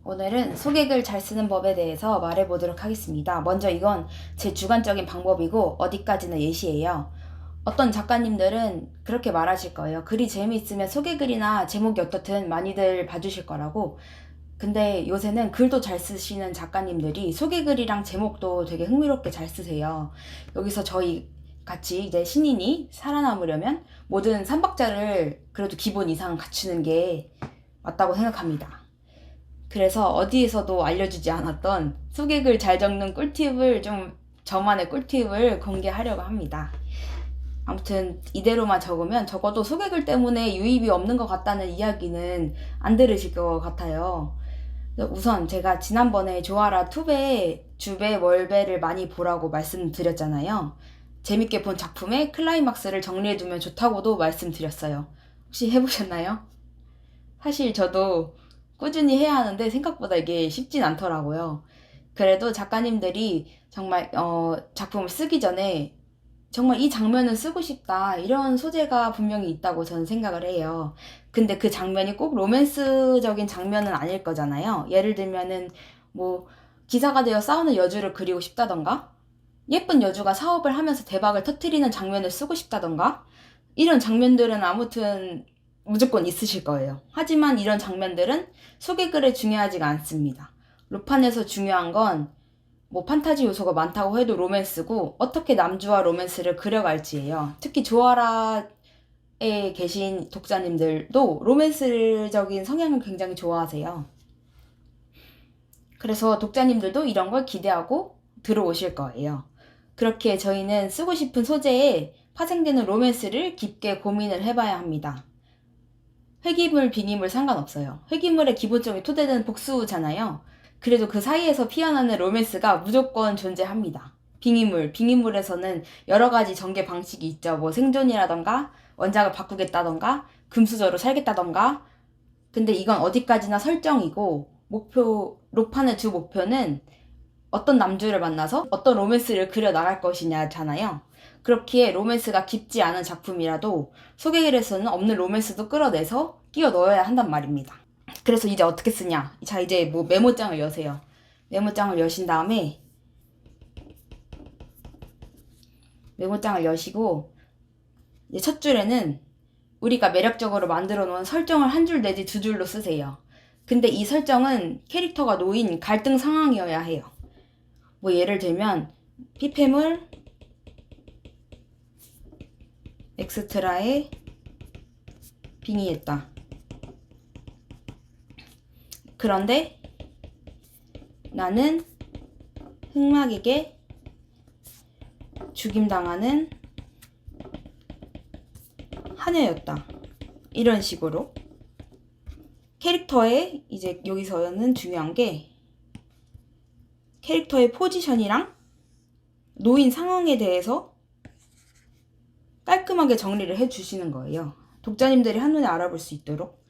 오늘은 소개글 잘 쓰는 법에 대해서 말해보도록 하겠습니다. 먼저 이건 제 주관적인 방법이고 어디까지나 예시예요. 어떤 작가님들은 그렇게 말하실 거예요. 글이 재미있으면 소개글이나 제목이 어떻든 많이들 봐주실 거라고. 근데 요새는 글도 잘 쓰시는 작가님들이 소개글이랑 제목도 되게 흥미롭게 잘 쓰세요. 여기서 저희 같이 이제 신인이 살아남으려면 모든 삼박자를 그래도 기본 이상 갖추는 게 맞다고 생각합니다. 그래서 어디에서도 알려주지 않았던 소개글 잘 적는 꿀팁을 저만의 꿀팁을 공개하려고 합니다. 아무튼 이대로만 적으면 적어도 소개글 때문에 유입이 없는 것 같다는 이야기는 안 들으실 것 같아요. 우선 제가 지난번에 조아라 투배, 주배, 월배를 많이 보라고 말씀드렸잖아요. 재밌게 본 작품의 클라이막스를 정리해두면 좋다고도 말씀드렸어요. 혹시 해보셨나요? 사실 저도 꾸준히 해야 하는데 생각보다 이게 쉽진 않더라고요. 그래도 작가님들이 정말 작품을 쓰기 전에 정말 이 장면은 쓰고 싶다 이런 소재가 분명히 있다고 저는 생각을 해요. 근데 그 장면이 꼭 로맨스적인 장면은 아닐 거잖아요. 예를 들면은 뭐 기사가 되어 싸우는 여주를 그리고 싶다던가 예쁜 여주가 사업을 하면서 대박을 터뜨리는 장면을 쓰고 싶다던가 이런 장면들은 아무튼 무조건 있으실 거예요. 하지만 이런 장면들은 소개글에 중요하지가 않습니다. 로판에서 중요한 건 뭐 판타지 요소가 많다고 해도 로맨스고 어떻게 남주와 로맨스를 그려갈지예요. 특히 조아라에 계신 독자님들도 로맨스적인 성향을 굉장히 좋아하세요. 그래서 독자님들도 이런 걸 기대하고 들어오실 거예요. 그렇게 저희는 쓰고 싶은 소재에 파생되는 로맨스를 깊게 고민을 해봐야 합니다. 회기물, 비기물 상관없어요. 회기물의 기본적인 토대는 복수잖아요. 그래도 그 사이에서 피어나는 로맨스가 무조건 존재합니다. 빙의물에서는 여러 가지 전개 방식이 있죠. 뭐 생존이라던가, 원작을 바꾸겠다던가, 금수저로 살겠다던가. 근데 이건 어디까지나 설정이고, 로판의 주 목표는 어떤 남주를 만나서 어떤 로맨스를 그려 나갈 것이냐잖아요. 그렇기에 로맨스가 깊지 않은 작품이라도 소개글에서는 없는 로맨스도 끌어내서 끼워 넣어야 한단 말입니다. 그래서 이제 어떻게 쓰냐? 자, 이제 뭐 메모장을 여세요. 메모장을 여신 다음에 메모장을 여시고 이제 첫 줄에는 우리가 매력적으로 만들어 놓은 설정을 한 줄 내지 두 줄로 쓰세요. 근데 이 설정은 캐릭터가 놓인 갈등 상황이어야 해요. 뭐 예를 들면 피폐물 엑스트라에 빙의했다. 그런데 나는 흑막에게 죽임당하는 하녀였다. 이런 식으로 캐릭터의 이제 여기서는 중요한 게 캐릭터의 포지션이랑 놓인 상황에 대해서 깔끔하게 정리를 해주시는 거예요. 독자님들이 한눈에 알아볼 수 있도록.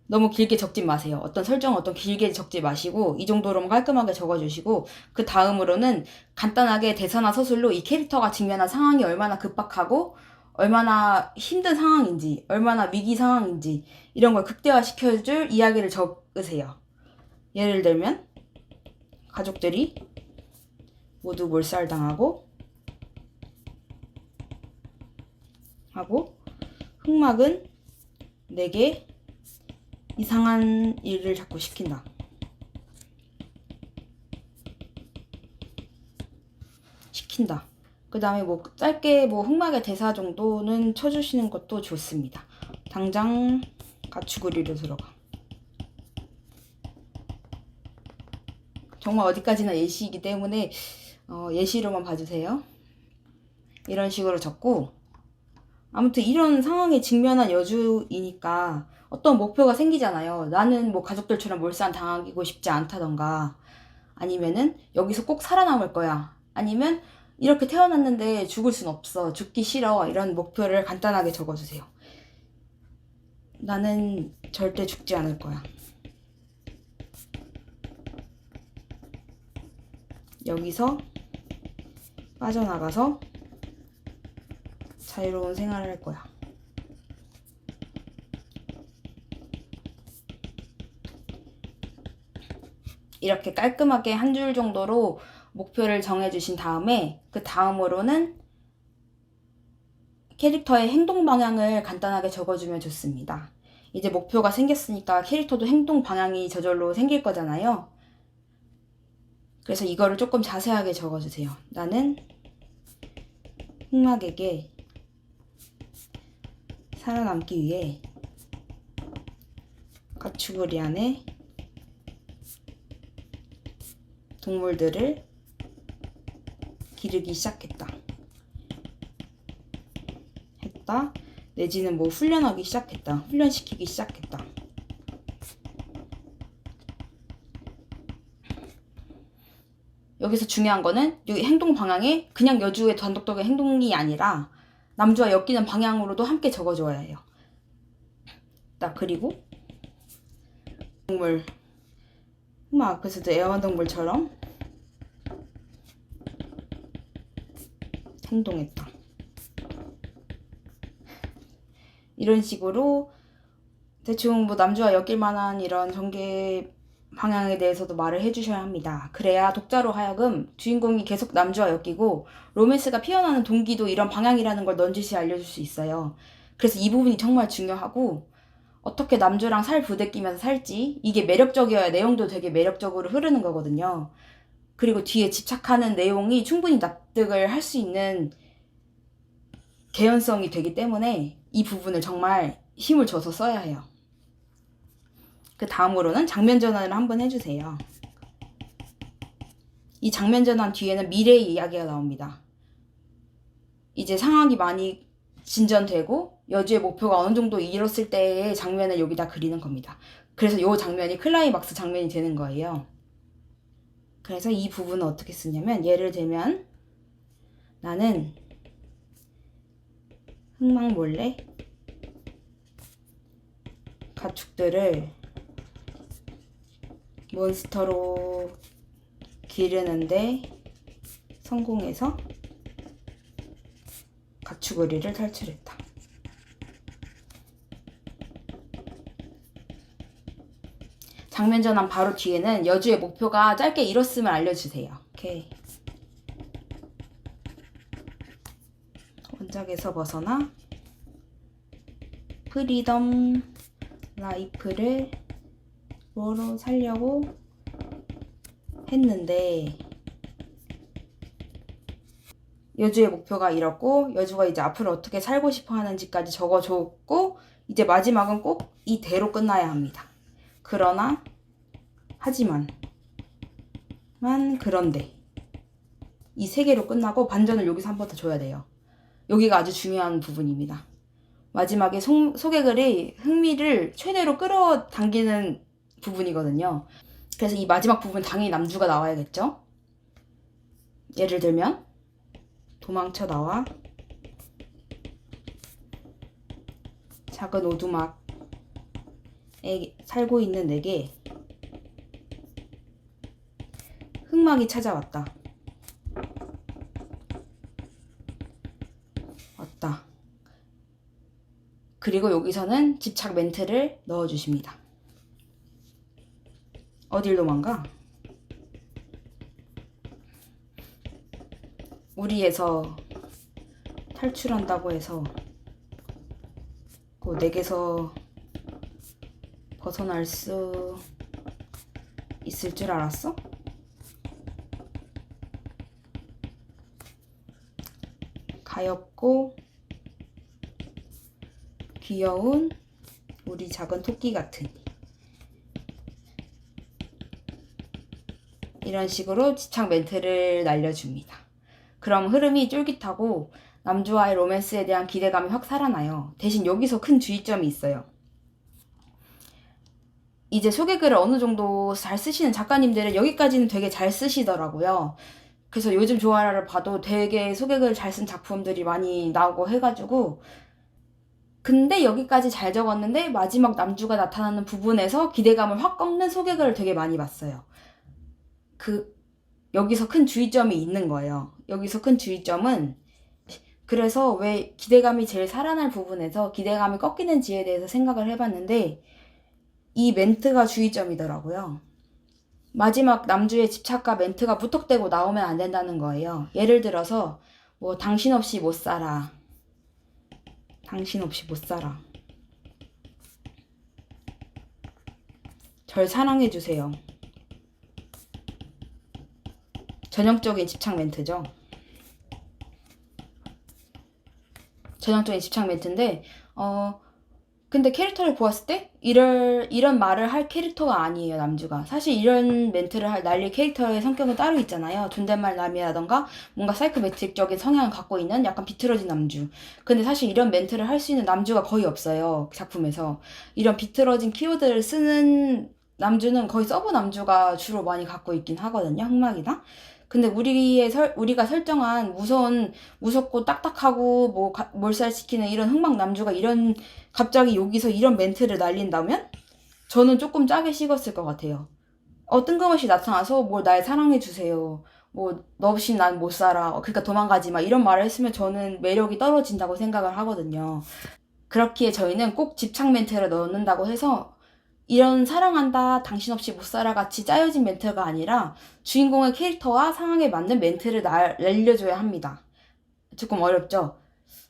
너무 길게 적지 마세요. 어떤 설정을 길게 적지 마시고 이 정도로만 깔끔하게 적어주시고 그 다음으로는 간단하게 대사나 서술로 이 캐릭터가 직면한 상황이 얼마나 급박하고 얼마나 힘든 상황인지 얼마나 위기 상황인지 이런 걸 극대화시켜줄 이야기를 적으세요. 예를 들면 가족들이 모두 몰살당하고 하고 흑막은 내게 이상한 일을 자꾸 시킨다. 그 다음에 뭐 짧게 뭐 흑막의 대사 정도는 쳐주시는 것도 좋습니다. 당장 가축우리로 들어가. 정말 어디까지나 예시이기 때문에 예시로만 봐주세요. 이런 식으로 적고 아무튼 이런 상황에 직면한 여주이니까 어떤 목표가 생기잖아요. 나는 뭐 가족들처럼 몰살 당하고 싶지 않다던가 아니면은 여기서 꼭 살아남을 거야. 아니면 이렇게 태어났는데 죽을 순 없어. 죽기 싫어. 이런 목표를 간단하게 적어주세요. 나는 절대 죽지 않을 거야. 여기서 빠져나가서 자유로운 생활을 할 거야. 이렇게 깔끔하게 한 줄 정도로 목표를 정해주신 다음에 그 다음으로는 캐릭터의 행동 방향을 간단하게 적어주면 좋습니다. 이제 목표가 생겼으니까 캐릭터도 행동 방향이 저절로 생길 거잖아요. 그래서 이거를 조금 자세하게 적어주세요. 나는 흑막에게 살아남기 위해 가축우리 안에 동물들을 기르기 시작했다. 내지는 뭐 훈련하기 시작했다. 훈련시키기 시작했다. 여기서 중요한 거는 이 행동 방향이 그냥 여주의 단독적인 행동이 아니라 남주와 엮이는 방향으로도 함께 적어줘야 해요. 그리고 동물 그래서도 애완동물처럼 행동했다. 이런 식으로 대충 뭐 남주와 엮일 만한 이런 전개 방향에 대해서도 말을 해주셔야 합니다. 그래야 독자로 하여금 주인공이 계속 남주와 엮이고 로맨스가 피어나는 동기도 이런 방향이라는 걸 넌지시 알려줄 수 있어요. 그래서 이 부분이 정말 중요하고 어떻게 남주랑 살 부대끼면서 살지 이게 매력적이어야 내용도 되게 매력적으로 흐르는 거거든요. 그리고 뒤에 집착하는 내용이 충분히 납득을 할 수 있는 개연성이 되기 때문에 이 부분을 정말 힘을 줘서 써야 해요. 그 다음으로는 장면 전환을 한번 해주세요. 이 장면 전환 뒤에는 미래의 이야기가 나옵니다. 이제 상황이 많이 진전되고 여주의 목표가 어느 정도 이뤘을 때의 장면을 여기다 그리는 겁니다. 그래서 이 장면이 클라이막스 장면이 되는 거예요. 그래서 이 부분은 어떻게 쓰냐면 예를 들면 나는 흑막 몰래 가축들을 몬스터로 기르는데 성공해서 가축우리를 탈출했다. 장면 전환 바로 뒤에는 여주의 목표가 짧게 이뤘음을 알려주세요. 오케이. 원작에서 벗어나 프리덤 라이프를 뭐로 살려고 했는데 여주의 목표가 이렇고 여주가 이제 앞으로 어떻게 살고 싶어 하는지까지 적어줬고 이제 마지막은 꼭 이대로 끝나야 합니다. 그런데 이 세 개로 끝나고 반전을 여기서 한 번 더 줘야 돼요. 여기가 아주 중요한 부분입니다. 마지막에 소개글이 흥미를 최대로 끌어당기는 부분이거든요. 그래서 이 마지막 부분 당연히 남주가 나와야겠죠. 예를 들면 도망쳐 나와 작은 오두막에 살고 있는 내게 흑막이 찾아왔다. 그리고 여기서는 집착 멘트를 넣어주십니다. 어딜 도망가? 우리에서 탈출한다고 해서 그 내게서 벗어날 수 있을 줄 알았어? 가엾고 귀여운 우리 작은 토끼 같으니 이런 식으로 집착 멘트를 날려줍니다. 그럼 흐름이 쫄깃하고 남주와의 로맨스에 대한 기대감이 확 살아나요. 대신 여기서 큰 주의점이 있어요. 이제 소개글을 어느 정도 잘 쓰시는 작가님들은 여기까지는 되게 잘 쓰시더라고요. 그래서 요즘 조아라를 봐도 되게 소개글 잘 쓴 작품들이 많이 나오고 해가지고 근데 여기까지 잘 적었는데 마지막 남주가 나타나는 부분에서 기대감을 확 꺾는 소개글을 되게 많이 봤어요. 여기서 큰 주의점이 있는 거예요. 여기서 큰 주의점은 그래서 왜 기대감이 제일 살아날 부분에서 기대감이 꺾이는지에 대해서 생각을 해봤는데 이 멘트가 주의점이더라고요. 마지막 남주의 집착과 멘트가 무턱대고 나오면 안 된다는 거예요. 예를 들어서 뭐 당신 없이 못 살아. 당신 없이 못 살아. 절 사랑해주세요. 전형적인 집착 멘트죠. 전형적인 집착 멘트인데 근데 캐릭터를 보았을 때 이런 말을 할 캐릭터가 아니에요, 남주가. 사실 이런 멘트를 날릴 캐릭터의 성격은 따로 있잖아요. 존댓말 남이라던가 뭔가 사이코매틱적인 성향을 갖고 있는 약간 비틀어진 남주. 근데 사실 이런 멘트를 할 수 있는 남주가 거의 없어요, 작품에서. 이런 비틀어진 키워드를 쓰는 남주는 거의 서브 남주가 주로 많이 갖고 있긴 하거든요, 흑막이나. 근데 우리가 설정한 무섭고 딱딱하고 뭐 몰살시키는 이런 흑막 남주가 갑자기 여기서 이런 멘트를 날린다면 저는 조금 짜게 식었을 것 같아요. 뜬금없이 나타나서 뭘 날 사랑해주세요. 뭐 너 없이 난 못 살아. 그러니까 도망가지 마. 이런 말을 했으면 저는 매력이 떨어진다고 생각을 하거든요. 그렇기에 저희는 꼭 집착 멘트를 넣는다고 해서 이런 사랑한다, 당신 없이 못 살아 같이 짜여진 멘트가 아니라 주인공의 캐릭터와 상황에 맞는 멘트를 날려줘야 합니다. 조금 어렵죠?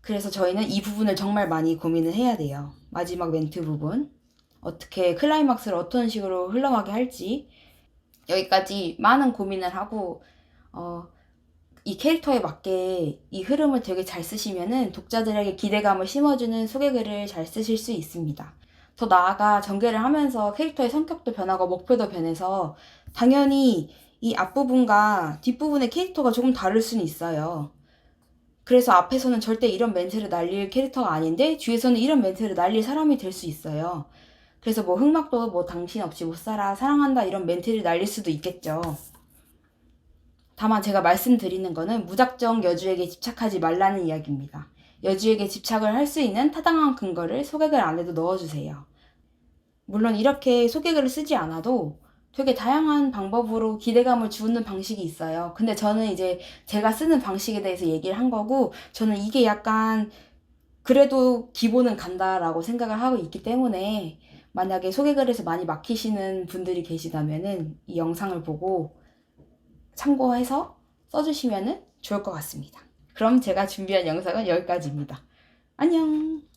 그래서 저희는 이 부분을 정말 많이 고민을 해야 돼요. 마지막 멘트 부분. 어떻게 클라이막스를 어떤 식으로 흘러가게 할지. 여기까지 많은 고민을 하고 이 캐릭터에 맞게 이 흐름을 되게 잘 쓰시면은 독자들에게 기대감을 심어주는 소개글을 잘 쓰실 수 있습니다. 더 나아가 전개를 하면서 캐릭터의 성격도 변하고 목표도 변해서 당연히 이 앞부분과 뒷부분의 캐릭터가 조금 다를 수는 있어요. 그래서 앞에서는 절대 이런 멘트를 날릴 캐릭터가 아닌데 뒤에서는 이런 멘트를 날릴 사람이 될 수 있어요. 그래서 뭐 흑막도 뭐 당신 없이 못 살아, 사랑한다 이런 멘트를 날릴 수도 있겠죠. 다만 제가 말씀드리는 거는 무작정 여주에게 집착하지 말라는 이야기입니다. 여주에게 집착을 할 수 있는 타당한 근거를 소개글 안에도 넣어주세요. 물론 이렇게 소개글을 쓰지 않아도 되게 다양한 방법으로 기대감을 주는 방식이 있어요. 근데 저는 이제 제가 쓰는 방식에 대해서 얘기를 한 거고, 저는 이게 약간 그래도 기본은 간다라고 생각을 하고 있기 때문에 만약에 소개글에서 많이 막히시는 분들이 계시다면은 이 영상을 보고 참고해서 써주시면 좋을 것 같습니다. 그럼 제가 준비한 영상은 여기까지입니다. 안녕!